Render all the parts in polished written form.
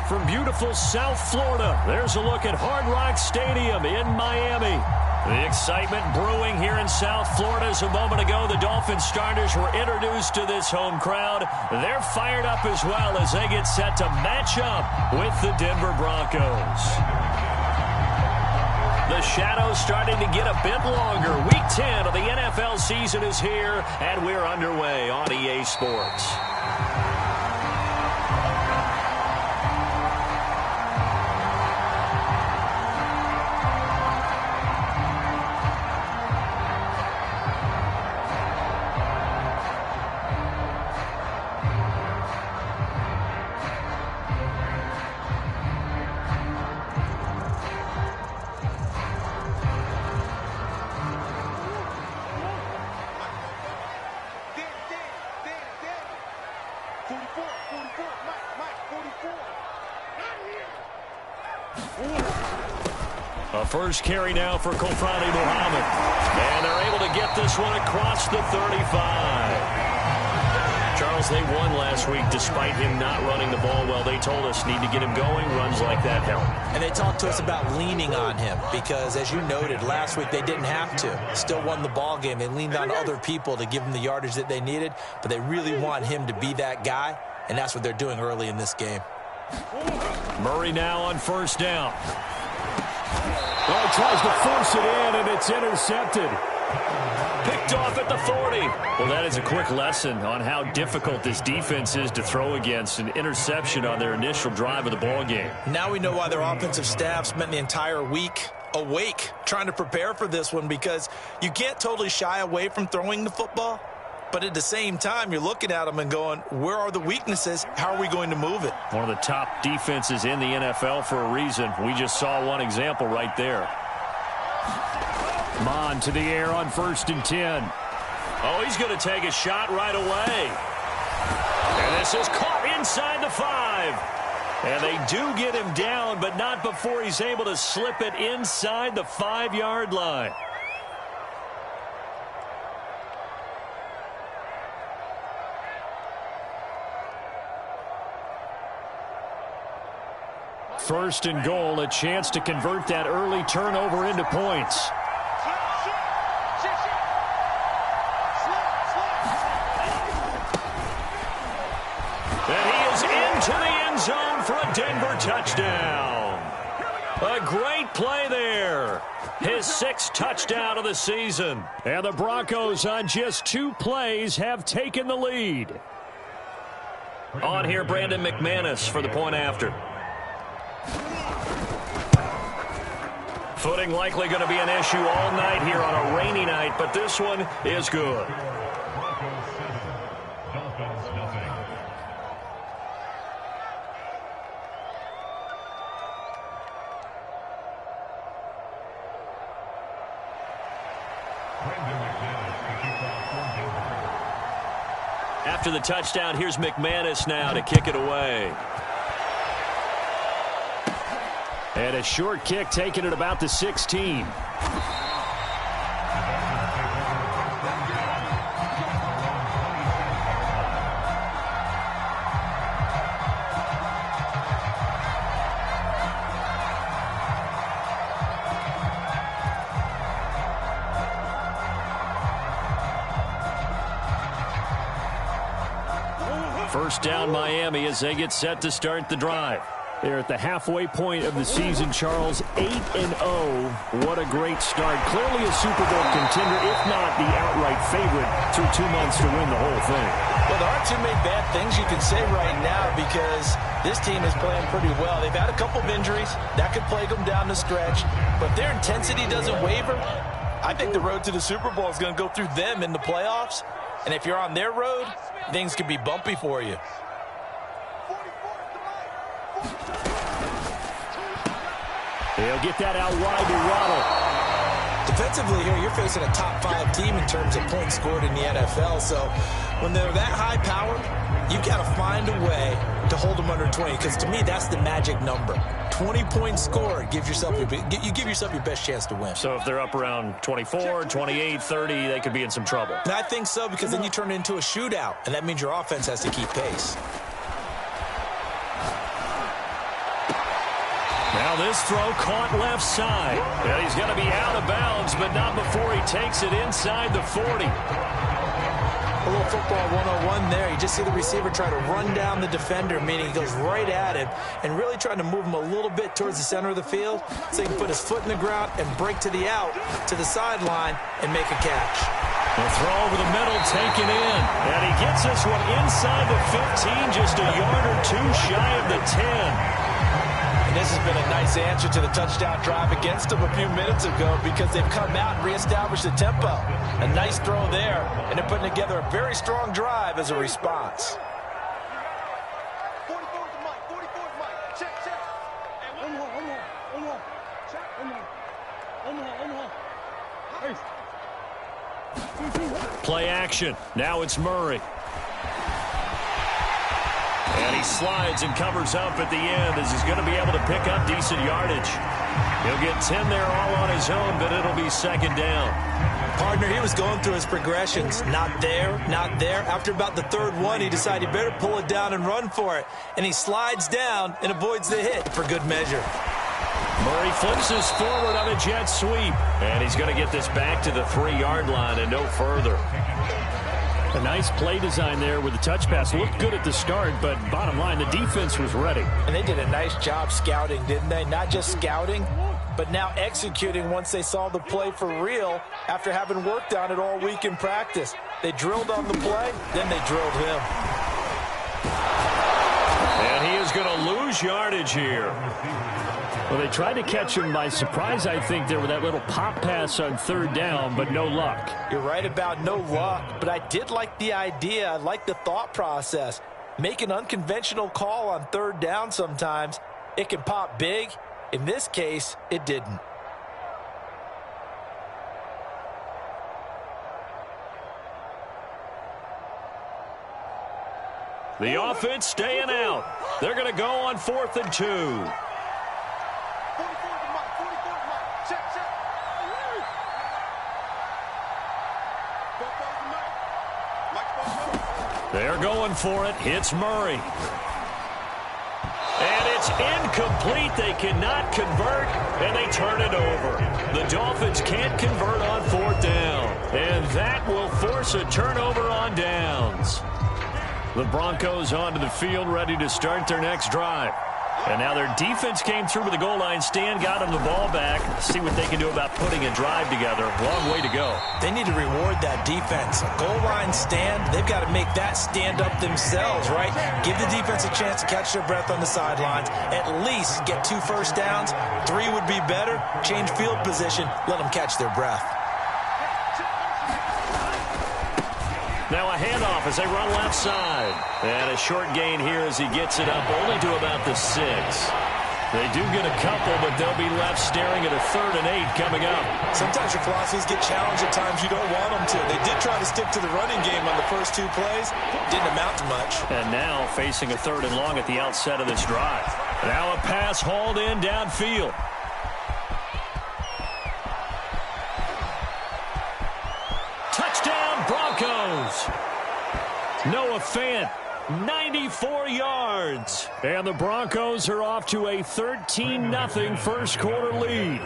from beautiful South Florida. There's a look at Hard Rock Stadium in Miami. The excitement brewing here in South Florida. As a moment ago, the Dolphins starters were introduced to this home crowd. They're fired up as well as they get set to match up with the Denver Broncos. The shadow's starting to get a bit longer. Week 10 of the NFL season is here, and we're underway on EA Sports. A first carry now for Kofrani Muhammad. And they're able to get this one across the 35. Charles, they won last week despite him not running the ball well. They told us need to get him going. Runs like that help. And they talked to us about leaning on him because, as you noted, last week they didn't have to. Still won the ball game. They leaned on other people to give them the yardage that they needed, but they really want him to be that guy, and that's what they're doing early in this game. Murray now on first down. Oh, tries to force it in, and it's intercepted. Picked off at the 40. Well, that is a quick lesson on how difficult this defense is to throw against. An interception on their initial drive of the ball game. Now we know why their offensive staff spent the entire week awake trying to prepare for this one, because you can't totally shy away from throwing the football. But at the same time, you're looking at them and going, where are the weaknesses? How are we going to move it? One of the top defenses in the NFL for a reason. We just saw one example right there. Mon to the air on 1st and 10. Oh, he's going to take a shot right away. And this is caught inside the 5. And they do get him down, but not before he's able to slip it inside the 5-yard line. First and goal, a chance to convert that early turnover into points. And he is into the end zone for a Denver touchdown. A great play there. His 6th touchdown of the season. And the Broncos on just 2 plays have taken the lead. On here, Brandon McManus for the point after. Footing likely going to be an issue all night here on a rainy night, but this one is good. After the touchdown, here's McManus now to kick it away. And a short kick taken at about the 16. First down Miami as they get set to start the drive. They're at the halfway point of the season, Charles. 8-0. What a great start. Clearly a Super Bowl contender, if not the outright favorite, through 2 months to win the whole thing. Well, there aren't too many bad things you can say right now because this team is playing pretty well. They've had a couple of injuries. That could plague them down the stretch. But if their intensity doesn't waver, I think the road to the Super Bowl is going to go through them in the playoffs. And if you're on their road, things could be bumpy for you. They'll get that out wide to Waddle. Defensively here, you're facing a top 5 team in terms of points scored in the NFL. So when they're that high powered, you've got to find a way to hold them under 20. Because to me, that's the magic number. 20 points scored gives yourself you give yourself your best chance to win. So if they're up around 24, 28, 30, they could be in some trouble. And I think so, because then you turn it into a shootout, and that means your offense has to keep pace. Now this throw caught left side. And he's going to be out of bounds, but not before he takes it inside the 40. A little football 101 there. You just see the receiver try to run down the defender, meaning he goes right at him and really trying to move him a little bit towards the center of the field so he can put his foot in the ground and break to the out, to the sideline, and make a catch. The throw over the middle taken in. And he gets this one inside the 15, just a yard or two shy of the 10. This has been a nice answer to the touchdown drive against them a few minutes ago because they've come out and reestablished the tempo. A nice throw there, and they're putting together a very strong drive as a response. 44 to Mike, 44 to Mike. Check. Hey, one more. Check, one more. Play action. Now it's Murray. And he slides and covers up at the end as he's going to be able to pick up decent yardage. He'll get 10 there all on his own, but it'll be second down. Partner, he was going through his progressions. Not there, not there. After about the third one, he decided he better pull it down and run for it. And he slides down and avoids the hit for good measure. Murray flips us forward on a jet sweep. And he's going to get this back to the 3-yard line and no further. A nice play design there with the touch pass. Looked good at the start, but bottom line, the defense was ready. And they did a nice job scouting, didn't they? Not just scouting, but now executing once they saw the play for real after having worked on it all week in practice. They drilled on the play, then they drilled him. And he is going to lose yardage here. Well, they tried to catch him by surprise, I think, there with that little pop pass on third down, but no luck. You're right about no luck, but I did like the idea. I like the thought process. Make an unconventional call on third down sometimes. It can pop big. In this case, it didn't. The offense staying out. They're going to go on 4th and 2. They're going for it. Hits Murray. And it's incomplete. They cannot convert, and they turn it over. The Dolphins can't convert on 4th down. And that will force a turnover on downs. The Broncos onto the field, ready to start their next drive. And now their defense came through with the goal line stand, got them the ball back. See what they can do about putting a drive together. Long way to go. They need to reward that defense. A goal line stand, they've got to make that stand up themselves, right? Give the defense a chance to catch their breath on the sidelines. At least get 2 first downs. 3 would be better. Change field position. Let them catch their breath. Now a handoff as they run left side. And a short gain here as he gets it up only to about the 6. They do get a couple, but they'll be left staring at a 3rd and 8 coming up. Sometimes your philosophies get challenged at times you don't want them to. They did try to stick to the running game on the first 2 plays. Didn't amount to much. And now facing a 3rd and long at the outset of this drive. Now a pass hauled in downfield. Touchdown Broncos. Noah Fant, 94 yards. And the Broncos are off to a 13-0 first quarter lead.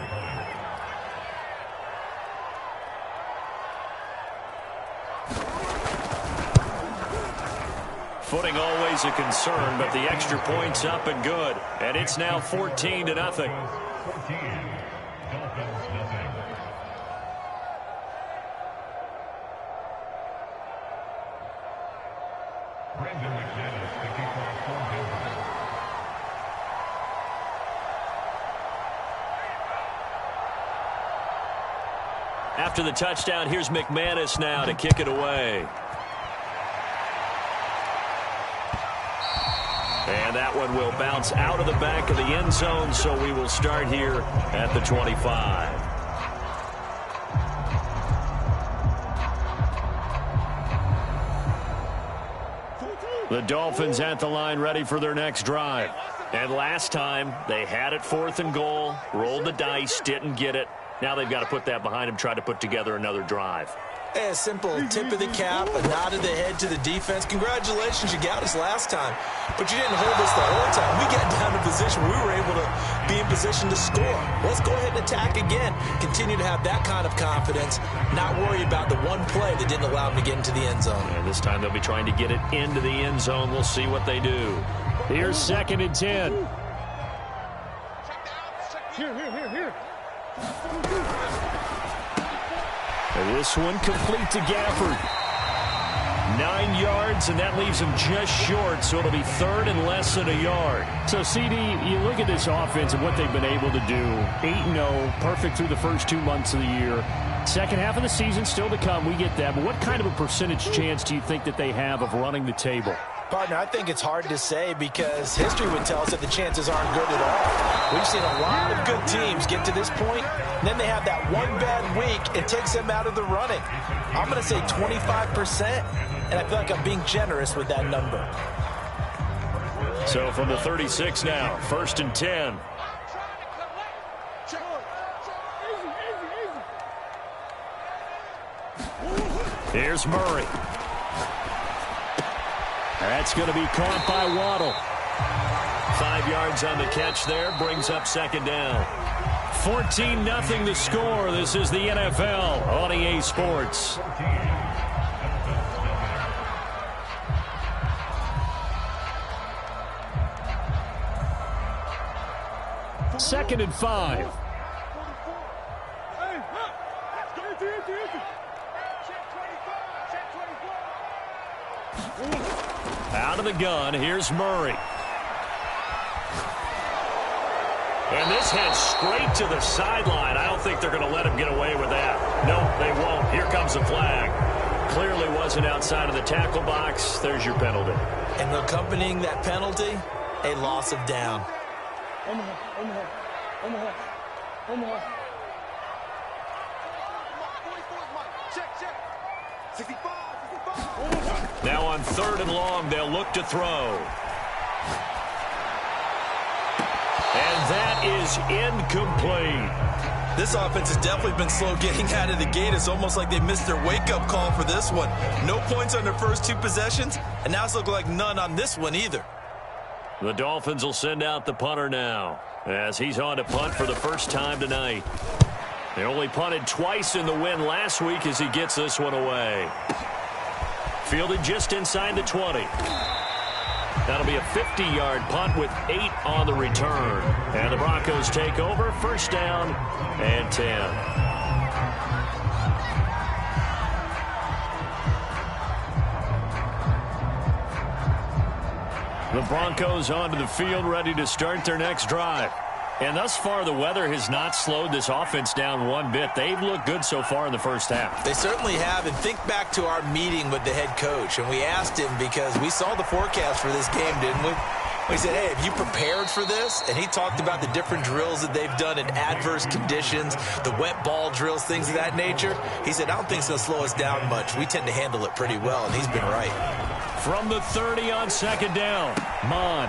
Footing always a concern, but the extra point's up and good. And it's now 14-0. After the touchdown, here's McManus now to kick it away. And that one will bounce out of the back of the end zone, so we will start here at the 25. The Dolphins at the line ready for their next drive. And last time, they had it 4th and goal, rolled the dice, didn't get it. Now they've got to put that behind them, try to put together another drive. A simple tip of the cap, a nod of the head to the defense. Congratulations, you got us last time. But you didn't hold us the whole time. We got down to position where we were able to be in position to score. Let's go ahead and attack again. Continue to have that kind of confidence. Not worry about the one play that didn't allow them to get into the end zone. And this time they'll be trying to get it into the end zone. We'll see what they do. Here's 2nd and 10. Here. And this one complete to Gafford. 9 yards, and that leaves him just short, so it'll be 3rd and less than a yard. So, CD, you look at this offense and what they've been able to do. 8-0, perfect through the first 2 months of the year. Second half of the season still to come, we get that. But what kind of a percentage chance do you think that they have of running the table? Partner, I think it's hard to say because history would tell us that the chances aren't good at all. We've seen a lot of good teams get to this point, and then they have that one bad week and takes them out of the running. I'm going to say 25%, and I feel like I'm being generous with that number. So from the 36 now, 1st and 10. Here's Murray. That's going to be caught by Waddle. 5 yards on the catch there, brings up 2nd down. 14-0 the score. This is the NFL on EA Sports. Second and 5. Out of the gun, here's Murray. And this heads straight to the sideline. I don't think they're going to let him get away with that. No, they won't. Here comes the flag. Clearly wasn't outside of the tackle box. There's your penalty. And accompanying that penalty, a loss of down. Omaha. check. 65. Now on 3rd and long, they'll look to throw. And that is incomplete. This offense has definitely been slow getting out of the gate. It's almost like they missed their wake-up call for this one. No points on their first 2 possessions, and now it's looking like none on this one either. The Dolphins will send out the punter now, as he's on to punt for the first time tonight. They only punted twice in the win last week as he gets this one away. Fielded just inside the 20. That'll be a 50-yard punt with 8 on the return. And the Broncos take over, 1st down and 10. The Broncos onto the field, ready to start their next drive. And thus far, the weather has not slowed this offense down one bit. They've looked good so far in the first half. They certainly have. And think back to our meeting with the head coach. And we asked him because we saw the forecast for this game, didn't we? We said, hey, have you prepared for this? And he talked about the different drills that they've done in adverse conditions, the wet ball drills, things of that nature. He said, I don't think it's going to slow us down much. We tend to handle it pretty well, and he's been right. From the 30 on 2nd down, Mon.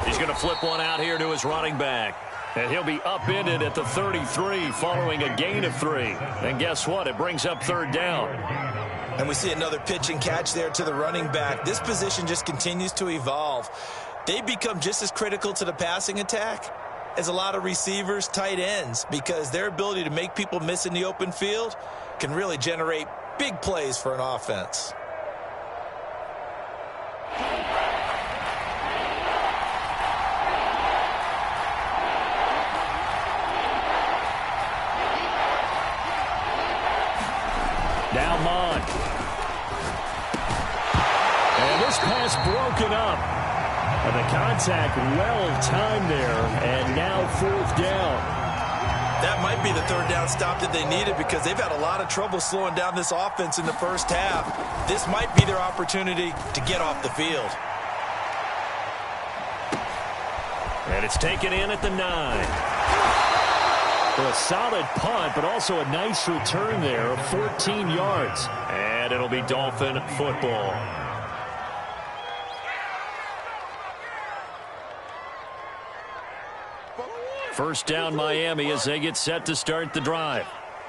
He's going to flip one out here to his running back. And he'll be upended at the 33 following a gain of 3. And guess what? It brings up 3rd down. And we see another pitch and catch there to the running back. This position just continues to evolve. They become just as critical to the passing attack as a lot of receivers, tight ends, because their ability to make people miss in the open field can really generate big plays for an offense. Now Mon. And this pass broken up. And the contact well-timed there. And now 4th down. That might be the 3rd down stop that they needed because they've had a lot of trouble slowing down this offense in the first half. This might be their opportunity to get off the field. And it's taken in at the 9. For a solid punt, but also a nice return there of 14 yards. And it'll be Dolphin football. First down Miami as they get set to start the drive.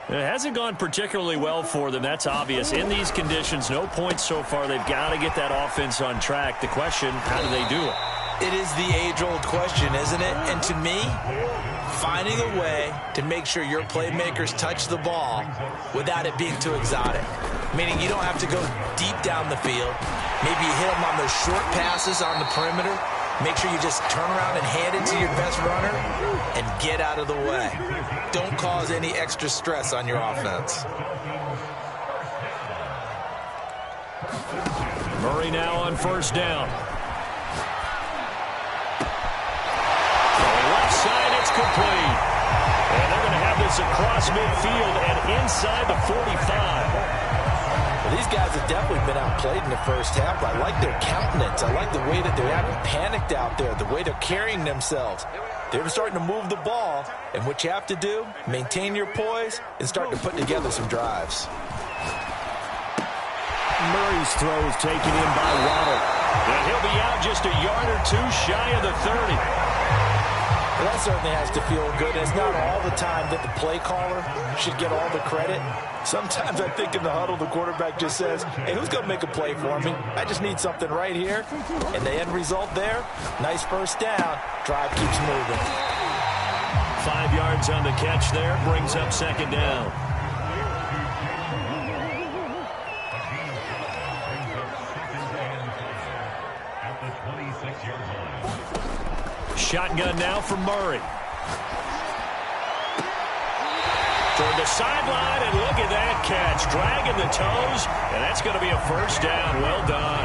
It hasn't gone particularly well for them. That's obvious. In these conditions, no points so far. They've got to get that offense on track. The question, how do they do it? It is the age-old question, isn't it? And to me, finding a way to make sure your playmakers touch the ball without it being too exotic. Meaning you don't have to go deep down the field. Maybe you hit them on those short passes on the perimeter. Make sure you just turn around and hand it to your best runner and get out of the way. Don't cause any extra stress on your offense. Murray now on first down. It's complete. And they're going to have this across midfield and inside the 45. Well, these guys have definitely been outplayed in the first half. I like their countenance. I like the way that they haven't panicked out there, the way they're carrying themselves. They're starting to move the ball. And what you have to do, maintain your poise and start to put together some drives. Murray's throw is taken in by Waddle. And he'll be out just a yard or two shy of the 30. Well, that certainly has to feel good. It's not all the time that the play caller should get all the credit. Sometimes I think in the huddle, the quarterback just says, hey, who's going to make a play for me? I just need something right here. And the end result there, nice first down. Drive keeps moving. 5 yards on the catch there, brings up second down. Shotgun now for Murray. Toward the sideline, and look at that catch. Dragging the toes, and that's going to be a first down. Well done.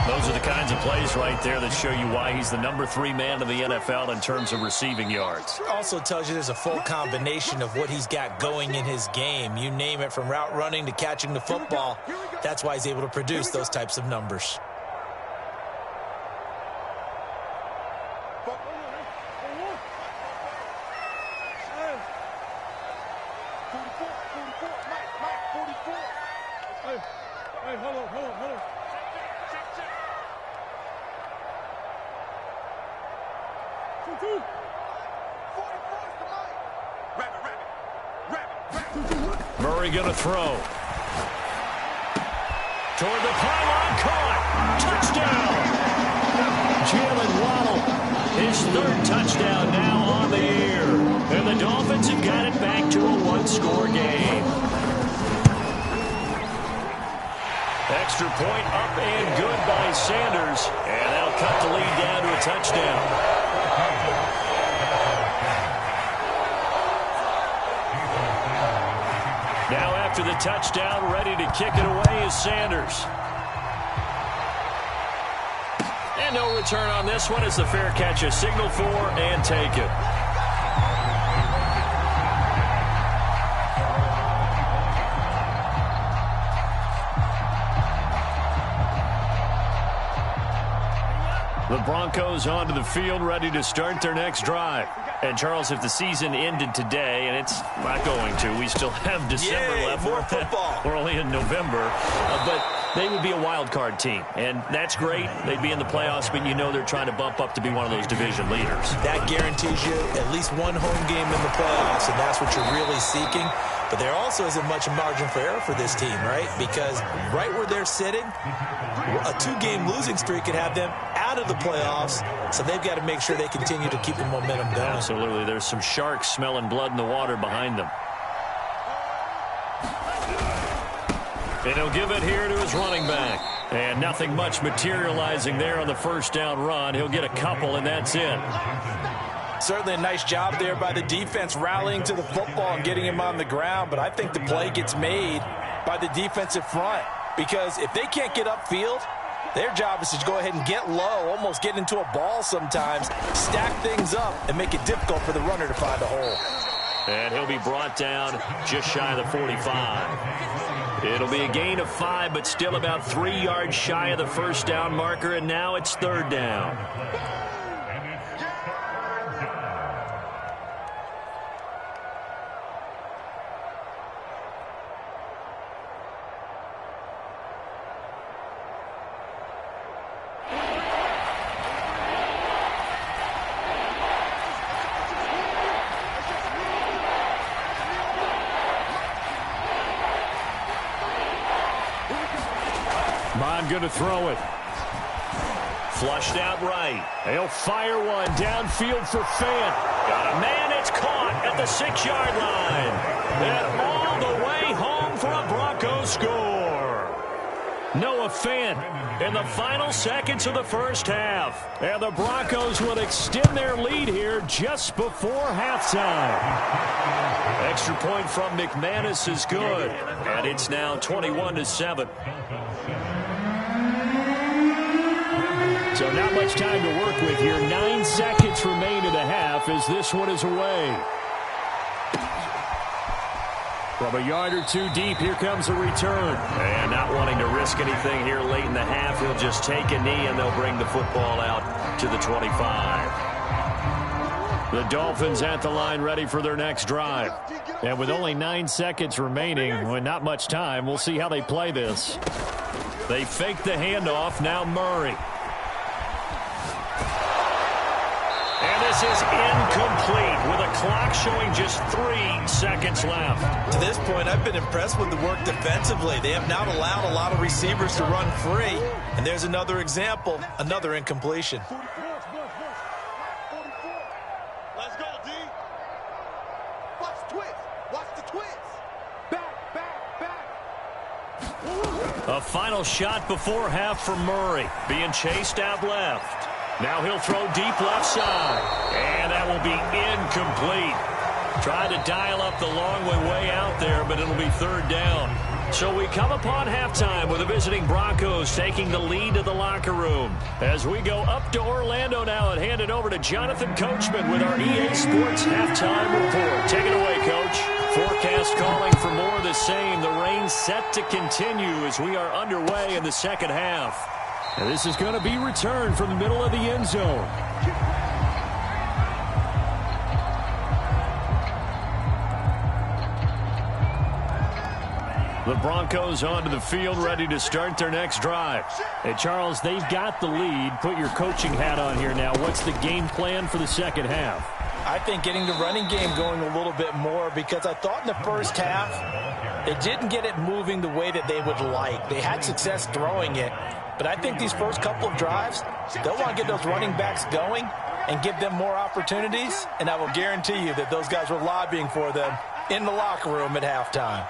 Those are the kinds of plays right there that show you why he's the number 3 man in the NFL in terms of receiving yards. It also tells you there's a full combination of what he's got going in his game. You name it, from route running to catching the football. That's why he's able to produce those types of numbers. Murray going to throw. Toward the pylon, caught. Touchdown. Jalen Waddle, his 3rd touchdown now on the year. And the Dolphins have got it back to a 1-score game. Extra point up and good by Sanders. And that'll cut the lead down to a touchdown. Now after the touchdown, ready to kick it away is Sanders. And no return on this one as the fair catch is signaled for and taken. The Broncos onto the field, ready to start their next drive. And, Charles, if the season ended today, and it's not going to, we still have December left. More football. We're only in November. But they would be a wild card team. And that's great. They'd be in the playoffs, but you know they're trying to bump up to be one of those division leaders. That guarantees you at least one home game in the playoffs, and that's what you're really seeking. But there also isn't much margin for error for this team, right? Because right where they're sitting, a 2-game losing streak could have them out of the playoffs, so they've got to make sure they continue to keep the momentum going. Absolutely. There's some sharks smelling blood in the water behind them. And he'll give it here to his running back. And nothing much materializing there on the first down run. He'll get a couple, and that's it. Certainly a nice job there by the defense rallying to the football and getting him on the ground, but I think the play gets made by the defensive front, because if they can't get upfield, their job is to go ahead and get low, almost get into a ball sometimes, stack things up, and make it difficult for the runner to find a hole. And he'll be brought down just shy of the 45. It'll be a gain of 5, but still about 3 yards shy of the first down marker, and now it's 3rd down. Bond going to throw it. Flushed out right. He'll fire one downfield for Fant. Got a man. It's caught at the 6-yard line. And all the way home for a Broncos score. Noah Fant in the final seconds of the first half. And the Broncos will extend their lead here just before halftime. Extra point from McManus is good. And it's now 21-7. So not much time to work with here. 9 seconds remain in the half as this one is away. From a yard or two deep, here comes a return. And not wanting to risk anything here late in the half, he'll just take a knee and they'll bring the football out to the 25. The Dolphins at the line ready for their next drive. And with only 9 seconds remaining, with not much time, we'll see how they play this. They fake the handoff, now Murray. And this is incomplete with a clock showing just 3 seconds left. To this point, I've been impressed with the work defensively. They have not allowed a lot of receivers to run free. And there's another example, another incompletion. Let's go, D. Watch the twist. Watch the twist. Back, back, back. A final shot before half for Murray. Being chased out left. Now he'll throw deep left side. And that will be incomplete. Tried to dial up the long way out there, but it'll be 3rd down. So we come upon halftime with the visiting Broncos taking the lead to the locker room. As we go up to Orlando now and hand it over to Jonathan Coachman with our EA Sports Halftime Report. Take it away, Coach. Forecast calling for more of the same. The rain set to continue as we are underway in the second half. And this is going to be returned from the middle of the end zone. The Broncos onto the field ready to start their next drive. Hey, Charles, they've got the lead. Put your coaching hat on here now. What's the game plan for the second half? I think getting the running game going a little bit more because I thought in the first half they didn't get it moving the way that they would like. They had success throwing it. But I think these first couple of drives, they'll want to get those running backs going and give them more opportunities. And I will guarantee you that those guys were lobbying for them in the locker room at halftime.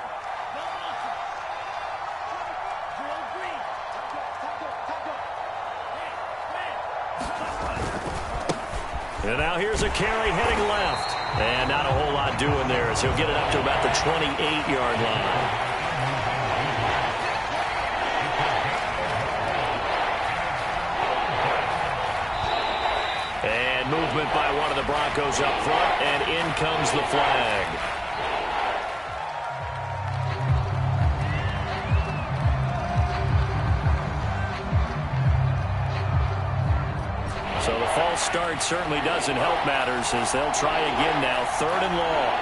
And now here's a carry heading left. And not a whole lot doing there as he'll get it up to about the 28-yard line. And movement by one of the Broncos up front, and in comes the flag. So the false start certainly doesn't help matters as they'll try again now, 3rd and long.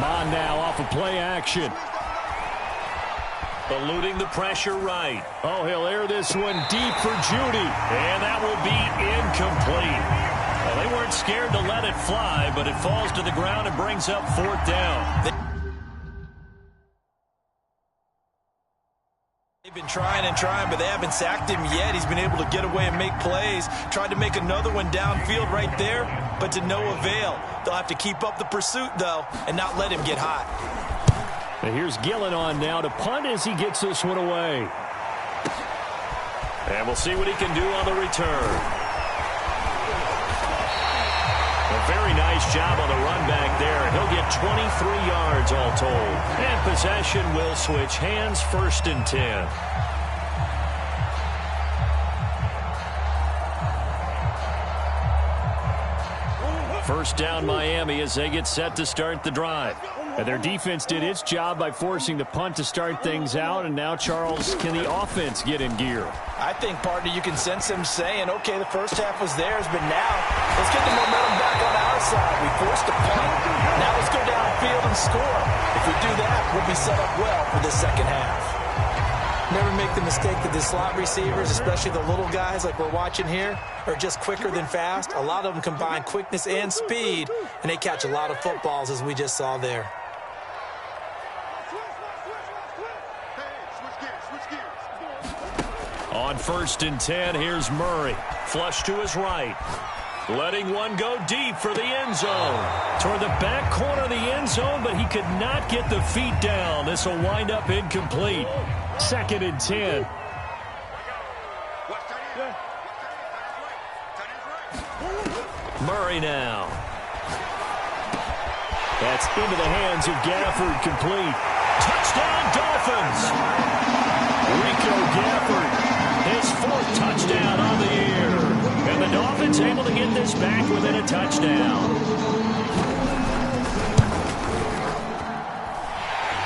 Mon now off of play action. Eluding the pressure right. Oh, he'll air this one deep for Judy. And that will be incomplete. Well, they weren't scared to let it fly, but it falls to the ground and brings up 4th down. They've been trying and trying, but they haven't sacked him yet. He's been able to get away and make plays. Tried to make another one downfield right there, but to no avail. They'll have to keep up the pursuit, though, and not let him get hot. And here's Gillen on now to punt as he gets this one away. And we'll see what he can do on the return. A very nice job on the run back there. He'll get 23 yards all told. And possession will switch hands, 1st and 10. First down Miami as they get set to start the drive. And their defense did its job by forcing the punt to start things out. And now, Charles, can the offense get in gear? I think, partner, you can sense them saying, okay, the first half was theirs, but now let's get the momentum back on our side. We forced a punt. Now let's go downfield and score. If we do that, we'll be set up well for the second half. Never make the mistake that the slot receivers, especially the little guys like we're watching here, are just quicker than fast. A lot of them combine quickness and speed, and they catch a lot of footballs, as we just saw there. On 1st and 10, here's Murray. Flush to his right. Letting one go deep for the end zone. Toward the back corner of the end zone, but he could not get the feet down. This will wind up incomplete. 2nd and 10. Murray now. That's into the hands of Gafford, complete. Touchdown, Dolphins! Rico Gafford, his 4th touchdown on the year. And the Dolphins able to get this back within a touchdown.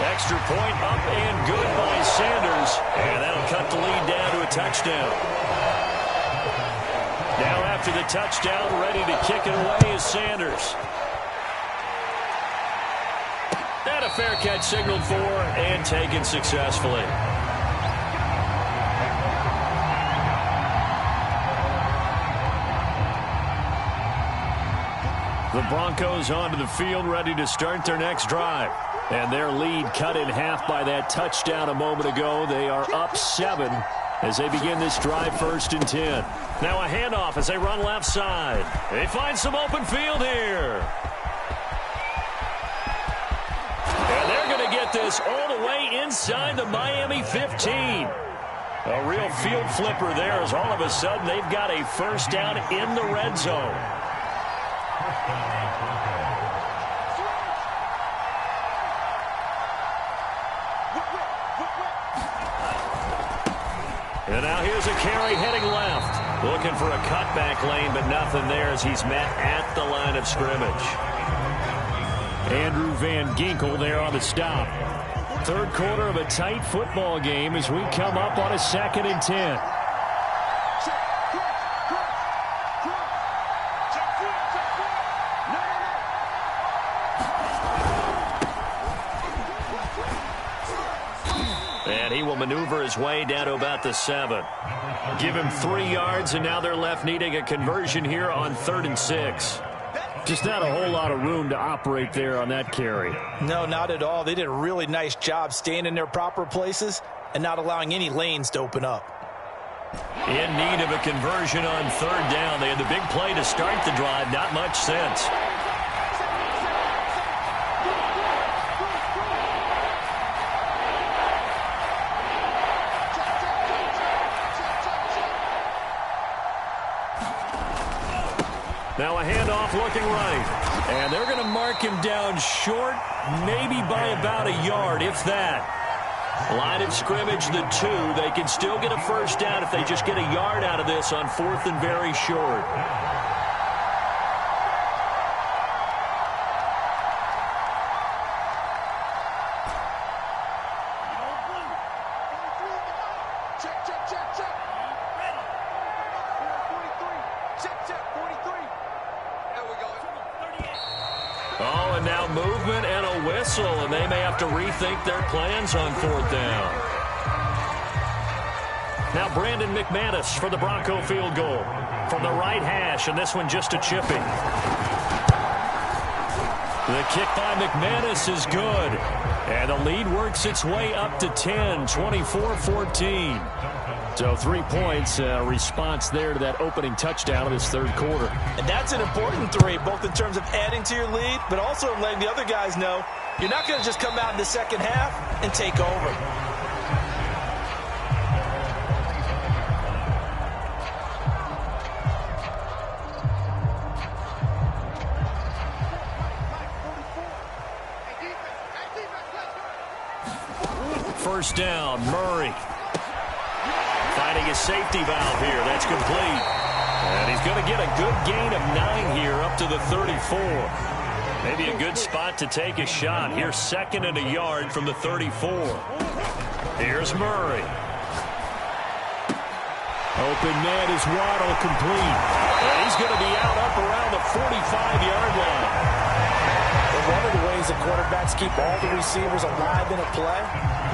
Extra point up and good by Sanders. And that'll cut the lead down to a touchdown. Now after the touchdown, ready to kick it away is Sanders. And a fair catch signaled for and taken successfully. The Broncos onto the field, ready to start their next drive. And their lead cut in half by that touchdown a moment ago. They are up 7 as they begin this drive, 1st and 10. Now a handoff as they run left side. They find some open field here. And they're going to get this all the way inside the Miami 15. A real field flipper there as all of a sudden they've got a first down in the red zone. And now here's a carry heading left. Looking for a cutback lane, but nothing there as he's met at the line of scrimmage. Andrew Van Ginkel there on the stop. 3rd quarter of a tight football game as we come up on a 2nd and 10. And he will maneuver his way down to about the 7. Give him 3 yards, and now they're left needing a conversion here on 3rd and 6. Just not a whole lot of room to operate there on that carry. No, not at all. They did a really nice job staying in their proper places and not allowing any lanes to open up. In need of a conversion on 3rd down. They had the big play to start the drive. Not much sense. Now a handoff looking right. And they're going to mark him down short, maybe by about a yard, if that. Line of scrimmage, the 2. They can still get a first down if they just get a yard out of this on 4th and very short. Oh, and now movement and a whistle, and they may have to rethink their plans on 4th down. Now Brandon McManus for the Bronco field goal from the right hash, and this one just a chipping. The kick by McManus is good, and the lead works its way up to 10, 24-14. So 3 points, response there to that opening touchdown of this 3rd quarter. And that's an important 3, both in terms of adding to your lead, but also letting the other guys know you're not going to just come out in the second half and take over. First down, Murray. Finding a safety valve here. That's complete. And he's going to get a good gain of 9 here up to the 34. Maybe a good spot to take a shot. Here's 2nd and a yard from the 34. Here's Murray. Open man is Waddle, complete. And he's going to be out up around the 45-yard line. One of the ways the quarterbacks keep all the receivers alive in a play,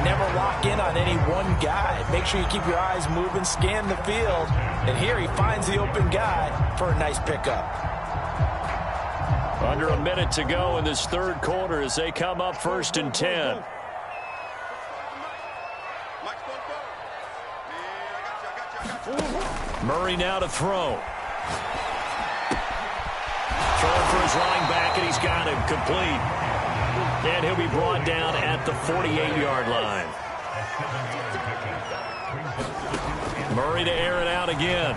never lock in on any one guy. Make sure you keep your eyes moving, scan the field, and here he finds the open guy for a nice pickup. Under a minute to go in this 3rd quarter as they come up 1st and 10. Murray now to throw. Throwing for his running back, and he's got him complete. And he'll be brought down at the 48-yard line. Murray to air it out again.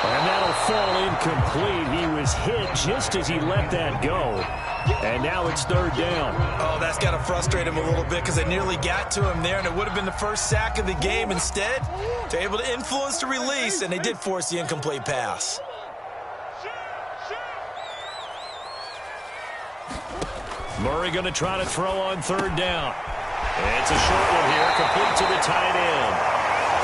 And that'll fall incomplete. He was hit just as he let that go. And now it's third down. Oh, that's got to frustrate him a little bit because they nearly got to him there, and it would have been the first sack of the game. Instead, they're able to influence the release, and they did force the incomplete pass. Murray going to try to throw on third down. It's a short one here, complete to the tight end.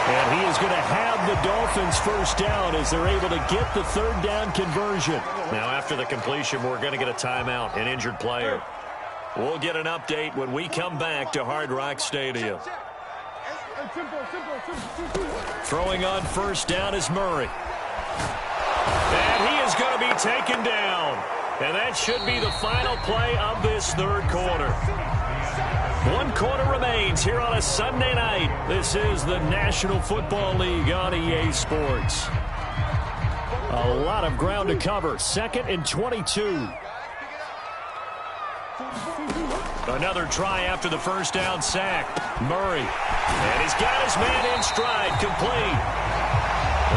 And he is going to have the Dolphins first down as they're able to get the third down conversion. Now after the completion, we're going to get a timeout, an injured player. We'll get an update when we come back to Hard Rock Stadium. Throwing on first down is Murray. And he is going to be taken down. And that should be the final play of this third quarter. 1 quarter remains here on a Sunday night. This is the National Football League on EA Sports. A lot of ground to cover. 2nd and 22. Another try after the first down sack. Murray. And he's got his man in stride. Complete.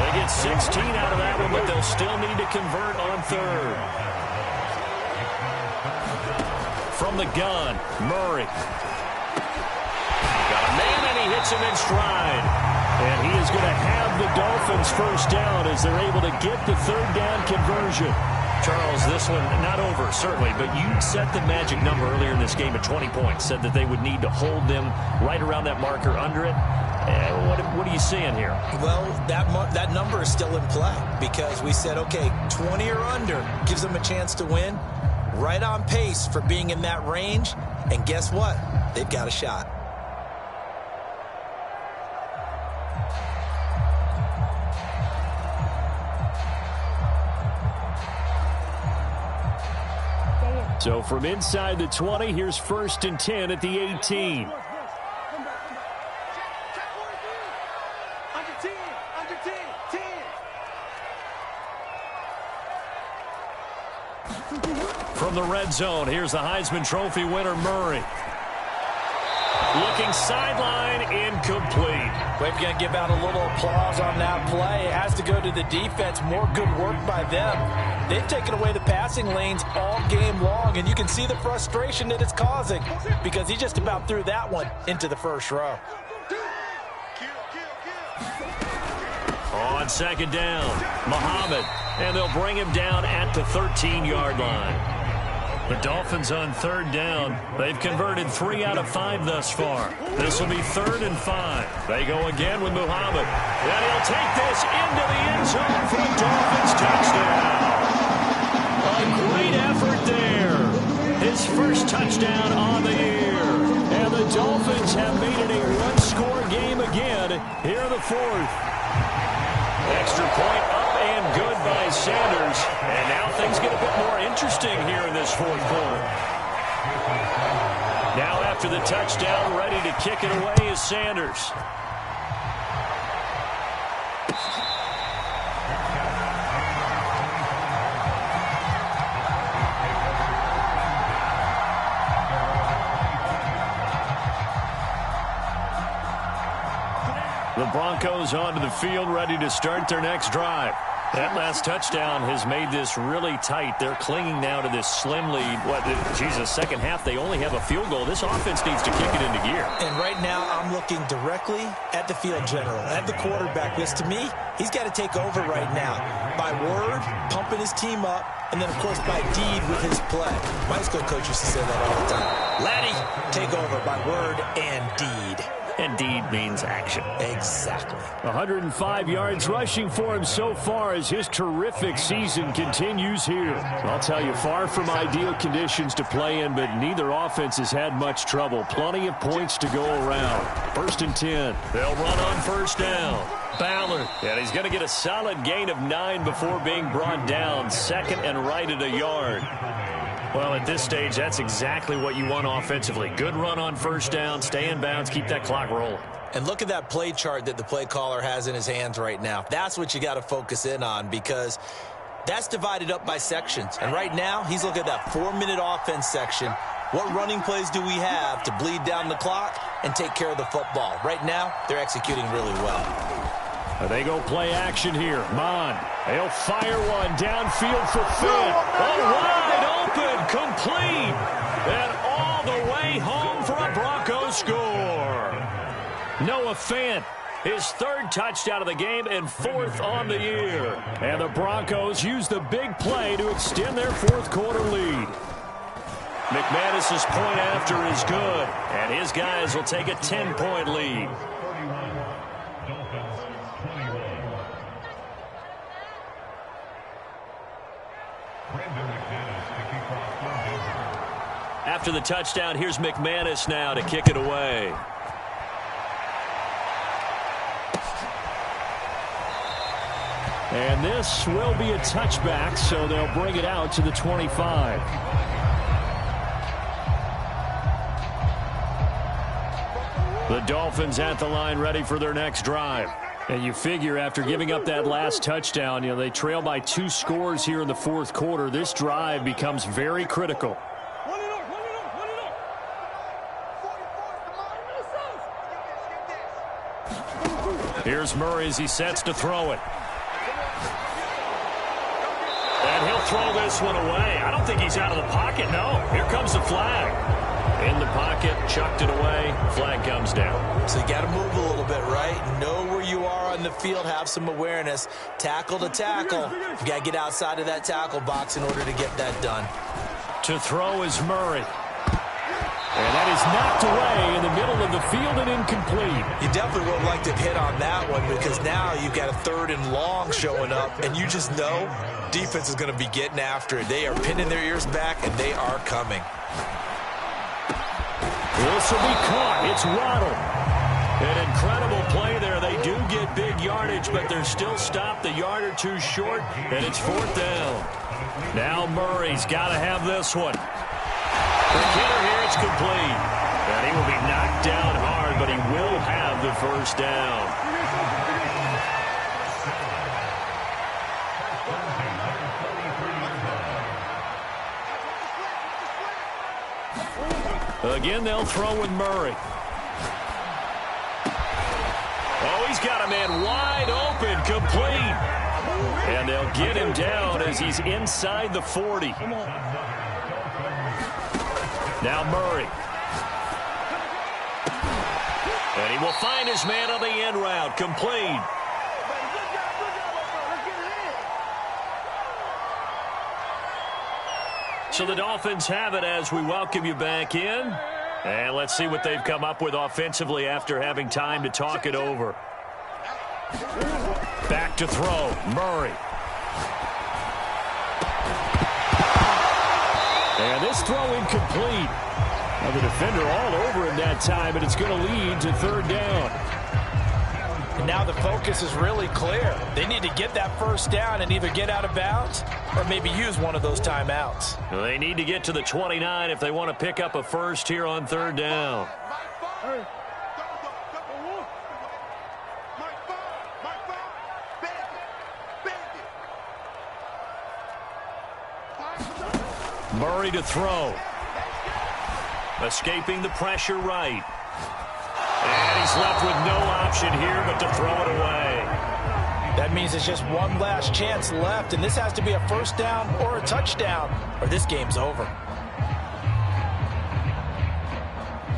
They get 16 out of that one, but they'll still need to convert on third. From the gun, Murray. Got a man, and he hits him in stride. And he is going to have the Dolphins first down as they're able to get the third down conversion. Charles, this one not over, certainly, but you set the magic number earlier in this game at 20 points, said that they would need to hold them right around that marker under it. What are you seeing here? Well, that number is still in play because we said, okay, 20 or under gives them a chance to win. Right on pace for being in that range. And guess what? They've got a shot. So from inside the 20, here's 1st and 10 at the 18. From the red zone, here's the Heisman Trophy winner, Murray. Looking sideline, incomplete. We're going to give out a little applause on that play. It has to go to the defense. More good work by them. They've taken away the passing lanes all game long, and you can see the frustration that it's causing because he just about threw that one into the first row. On second down, Muhammad, and they'll bring him down at the 13-yard line. The Dolphins on third down. They've converted 3 out of 5 thus far. This will be 3rd and 5. They go again with Muhammad. And he'll take this into the end zone for a Dolphins touchdown. A great effort there. His first touchdown on the year. And the Dolphins have made it a one-score game again here in the 4th. Extra point up and good by Sanders. And now things get a bit more interesting here in this 4th quarter. Now after the touchdown, ready to kick it away is Sanders. The Broncos onto the field, ready to start their next drive. That last touchdown has made this really tight. They're clinging now to this slim lead. Second half, they only have a field goal. This offense needs to kick it into gear. And right now, I'm looking directly at the field general, at the quarterback. This, to me, he's got to take over right now. By word, pumping his team up, and then, of course, by deed with his play. My school coach used to say that all the time. Laddie, take over by word and deed. And deed means action. Exactly. 105 yards rushing for him so far as his terrific season continues here. I'll tell you, far from ideal conditions to play in, but neither offense has had much trouble. Plenty of points to go around. 1st and 10. They'll run on first down. Ballard. And he's going to get a solid gain of 9 before being brought down. 2nd and right at a yard. Well, at this stage, that's exactly what you want offensively. Good run on first down, stay in bounds, keep that clock rolling. And look at that play chart that the play caller has in his hands right now. That's what you got to focus in on, because that's divided up by sections. And right now, he's looking at that 4-minute offense section. What running plays do we have to bleed down the clock and take care of the football? Right now, they're executing really well. They go play action here. Mon, he'll fire one downfield for Finn. Wide open, complete, and all the way home for a Broncos score. Noah Fant, his 3rd touchdown of the game and 4th on the year. And the Broncos use the big play to extend their 4th quarter lead. McManus's point after is good, and his guys will take a 10-point lead. After the touchdown, here's McManus now to kick it away. And this will be a touchback, so they'll bring it out to the 25. The Dolphins at the line, ready for their next drive. And you figure after giving up that last touchdown, they trail by 2 scores here in the 4th quarter. This drive becomes very critical. Here's Murray as he sets to throw it. And he'll throw this one away. I don't think he's out of the pocket, no. Here comes the flag. In the pocket, chucked it away, flag comes down. So you got to move a little bit, right? Know where you are on the field, have some awareness. Tackle to tackle. You got to get outside of that tackle box in order to get that done. To throw is Murray. And that is knocked away in the middle of the field and incomplete. You definitely would like to hit on that one, because now you've got a 3rd and long showing up, and you just know defense is going to be getting after it. They are pinning their ears back, and they are coming. This will be caught. It's Waddle. An incredible play there. They do get big yardage, but they're still stopped a yard or 2 short, and it's 4th down. Now Murray's got to have this one. The hitter here, it's complete. And he will be knocked down hard, but he will have the 1st down. Again, they'll throw with Murray. Oh, he's got a man wide open, complete. And they'll get him down as he's inside the 40. Now Murray. And he will find his man on the end route, complete. So the Dolphins have it as we welcome you back in. And let's see what they've come up with offensively after having time to talk it over. Back to throw, Murray. And this throw incomplete. Now the defender all over him that time, and it's going to lead to 3rd down. And now the focus is really clear. They need to get that 1st down and either get out of bounds or maybe use one of those timeouts. Well, they need to get to the 29 if they want to pick up a 1st here on 3rd down. Murray to throw. Escaping the pressure right. And he's left with no option here but to throw it away. That means it's just one last chance left, and this has to be a 1st down or a touchdown, or this game's over.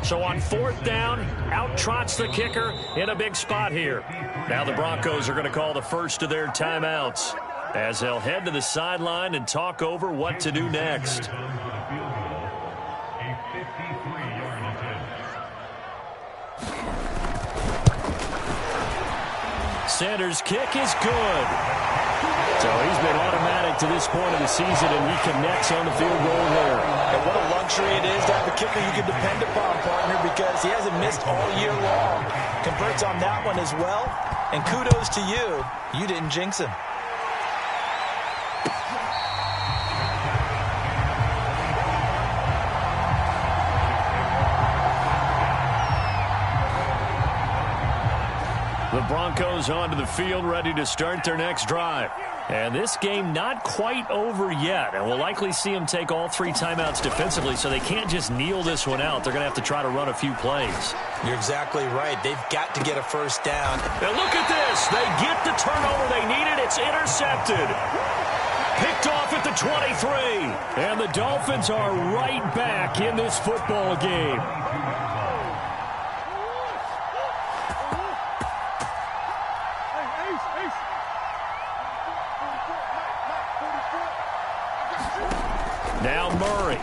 So on 4th down, out trots the kicker in a big spot here. Now the Broncos are going to call the 1st of their timeouts as they'll head to the sideline and talk over what to do next. Sanders' kick is good. So he's been automatic to this point of the season, and he connects on the field goal there. And what a luxury it is to have a kicker you can depend upon, partner, because he hasn't missed all year long. Converts on that one as well. And kudos to you. You didn't jinx him. The Broncos onto the field, ready to start their next drive. And this game not quite over yet. And we'll likely see them take all 3 timeouts defensively, so they can't just kneel this one out. They're going to have to try to run a few plays. You're exactly right. They've got to get a first down. And look at this. They get the turnover they needed. It's intercepted. Picked off at the 23. And the Dolphins are right back in this football game. Now Murray.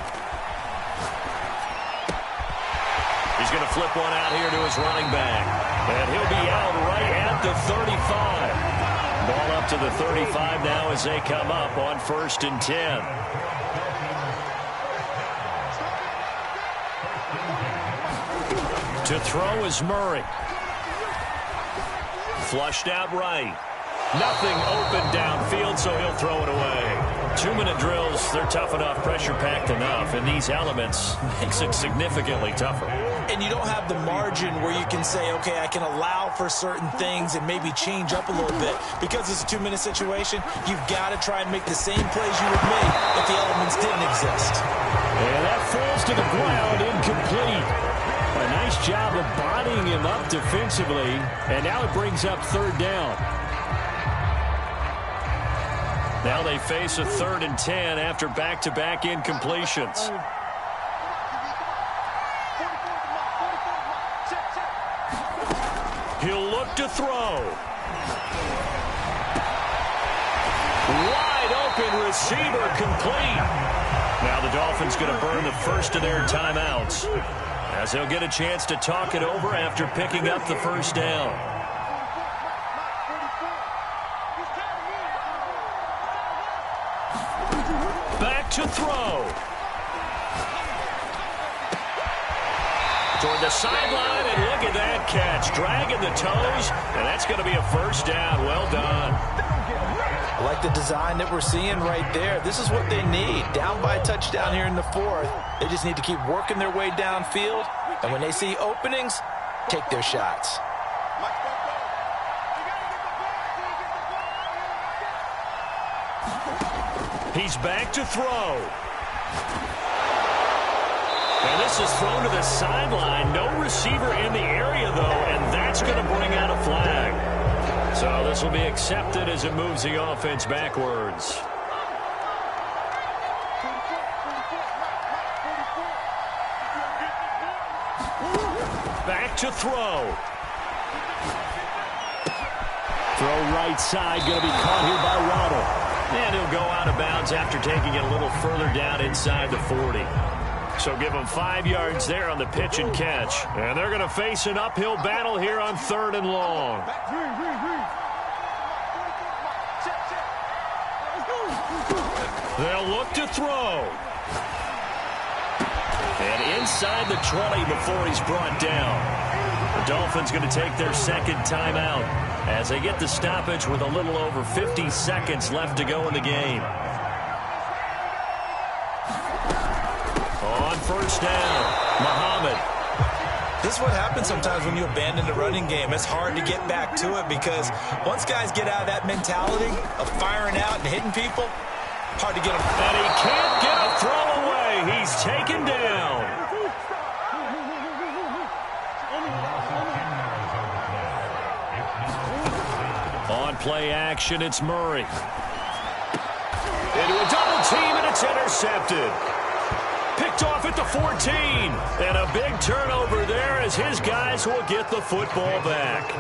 He's going to flip one out here to his running back. And he'll be out right at the 35. Ball up to the 35 now as they come up on 1st and 10. To throw is Murray. Flushed out right. Nothing open downfield, so he'll throw it away. 2-minute drills, they're tough enough, pressure-packed enough, and these elements makes it significantly tougher. And you don't have the margin where you can say, okay, I can allow for certain things and maybe change up a little bit. Because it's a 2-minute situation, you've got to try and make the same plays you would make if the elements didn't exist. And that falls to the ground, incomplete. A nice job of bodying him up defensively, and now it brings up 3rd down. Now they face a 3rd and 10 after back-to-back incompletions. He'll look to throw. Wide open receiver complete. Now the Dolphins going to burn the first of their timeouts, as they'll get a chance to talk it over after picking up the first down. Back to throw. Toward the sideline, and look at that catch. Dragging the toes, and that's going to be a first down. Well done. I like the design that we're seeing right there. This is what they need. Down by a touchdown here in the 4th. They just need to keep working their way downfield. And when they see openings, take their shots. He's back to throw. And this is thrown to the sideline. No receiver in the area, though, and that's going to bring out a flag. So this will be accepted as it moves the offense backwards. Back to throw. Throw right side, going to be caught here by Waddle. And he'll go out of bounds after taking it a little further down inside the 40. So give them 5 yards there on the pitch and catch. And they're going to face an uphill battle here on 3rd and long. They'll look to throw. And inside the 20 before he's brought down. The Dolphins going to take their 2nd timeout as they get the stoppage with a little over 50 seconds left to go in the game. On 1st down, Muhammad. This is what happens sometimes when you abandon the running game. It's hard to get back to it because once guys get out of that mentality of firing out and hitting people, hard to get them. And he can't get a throw away. He's taken down. On play action, it's Murray. Into a double team, and it's intercepted. Picked off at the 14. And a big turnover there as his guys will get the football back.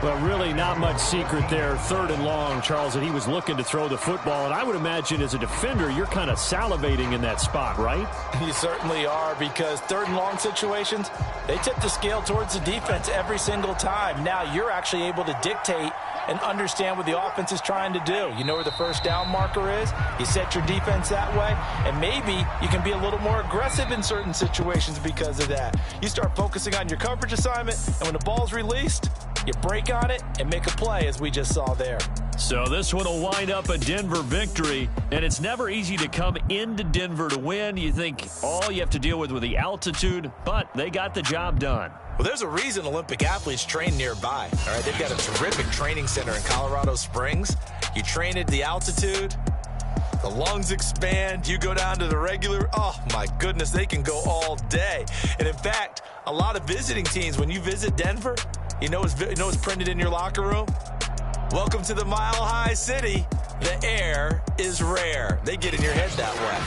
Well, really not much secret there. 3rd and long, Charles, that he was looking to throw the football. And I would imagine as a defender, you're kind of salivating in that spot, right? You certainly are, because 3rd and long situations, they tip the scale towards the defense every single time. Now you're actually able to dictate and understand what the offense is trying to do. You know where the first down marker is. You set your defense that way, and maybe you can be a little more aggressive in certain situations because of that. You start focusing on your coverage assignment, and when the ball's released, you break on it and make a play, as we just saw there. So this one will wind up a Denver victory, and it's never easy to come into Denver to win. You think all you have to deal with the altitude, but they got the job done. Well, there's a reason Olympic athletes train nearby. All right, they've got a terrific training center in Colorado Springs. You train at the altitude, the lungs expand, you go down to the regular. Oh, my goodness, they can go all day. And, in fact, a lot of visiting teams, when you visit Denver, you know what's printed in your locker room? Welcome to the Mile High City. The air is rare. They get in your head that way.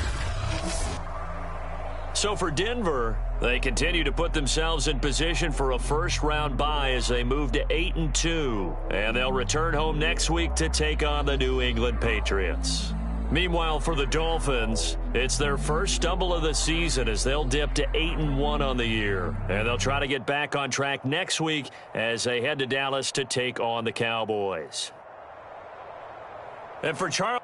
So for Denver, they continue to put themselves in position for a first-round bye as they move to 8-2. And they'll return home next week to take on the New England Patriots. Meanwhile, for the Dolphins, it's their first stumble of the season as they'll dip to 8-1 on the year. And they'll try to get back on track next week as they head to Dallas to take on the Cowboys. And for Charles...